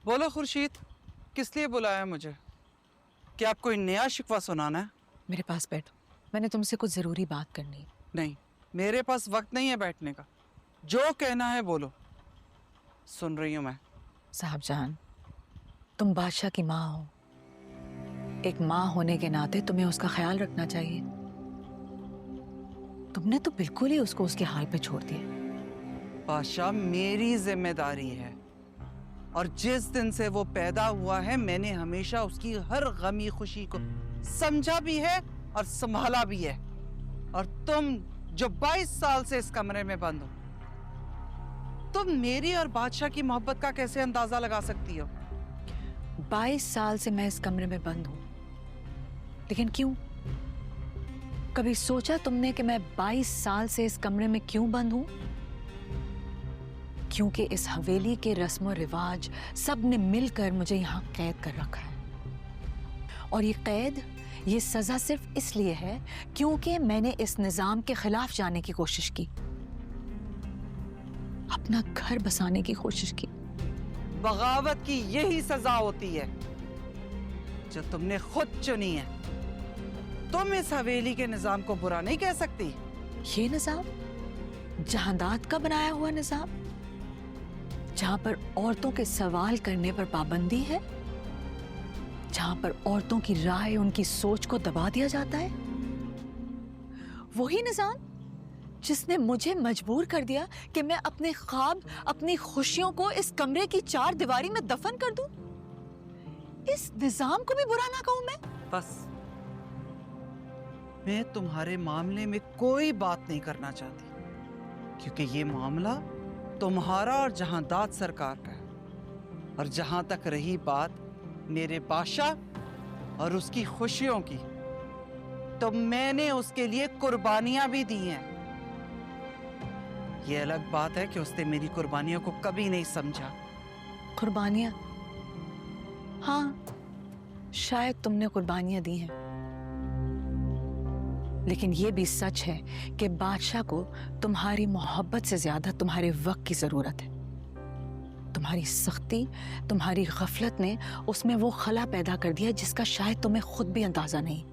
बोलो खुर्शीद, किस लिए बुलाया मुझे? क्या आप कोई नया शिकवा सुनाना है? मेरे पास बैठो, मैंने तुमसे कुछ जरूरी बात करनी है। नहीं, मेरे पास वक्त नहीं है बैठने का। जो कहना है बोलो, सुन रही हूं मैं। साहबजान, तुम बादशाह की माँ हो। एक माँ होने के नाते तुम्हें उसका ख्याल रखना चाहिए। तुमने तो बिल्कुल ही उसको उसके हाल पे छोड़ दिया। बादशाह मेरी जिम्मेदारी है, और जिस दिन से वो पैदा हुआ है मैंने हमेशा उसकी हर गमी खुशी को समझा भी है और संभाला भी है। और तुम जो 22 साल से इस कमरे में बंद हो, तुम मेरी और बादशाह की मोहब्बत का कैसे अंदाजा लगा सकती हो? 22 साल से मैं इस कमरे में बंद हूं, लेकिन क्यों? कभी सोचा तुमने कि मैं 22 साल से इस कमरे में क्यों बंद हूं? क्योंकि इस हवेली के रस्म और रिवाज सब ने मिलकर मुझे यहां कैद कर रखा है। और ये कैद, ये सजा सिर्फ इसलिए है क्योंकि मैंने इस निजाम के खिलाफ जाने की कोशिश की, अपना घर बसाने की कोशिश की। बगावत की यही सजा होती है जो तुमने खुद चुनी है। तुम इस हवेली के निजाम को बुरा नहीं कह सकती। ये निजाम, जहांदाद का बनाया हुआ निजाम, जहां पर औरतों के सवाल करने पर पाबंदी है, जहां पर औरतों की राय, उनकी सोच को दबा दिया जाता है, वही निजाम जिसने मुझे मजबूर कर दिया कि मैं अपने ख्वाब, अपनी खुशियों को इस कमरे की 4 दीवारी में दफन कर दूं। इस निजाम को भी बुरा ना कहूं मैं? बस, मैं तुम्हारे मामले में कोई बात नहीं करना चाहती, क्योंकि ये मामला तुम्हारा और जहांदाद सरकार का है। और जहां तक रही बात मेरे बादशाह और उसकी खुशियों की, तो मैंने उसके लिए कुर्बानियां भी दी हैं। ये अलग बात है कि उसने मेरी कुर्बानियों को कभी नहीं समझा। कुर्बानियां? हाँ, शायद तुमने कुर्बानियां दी हैं, लेकिन यह भी सच है कि बादशाह को तुम्हारी मोहब्बत से ज्यादा तुम्हारे वक्त की जरूरत है। तुम्हारी सख्ती, तुम्हारी गफलत ने उसमें वो खला पैदा कर दिया जिसका शायद तुम्हें खुद भी अंदाजा नहीं।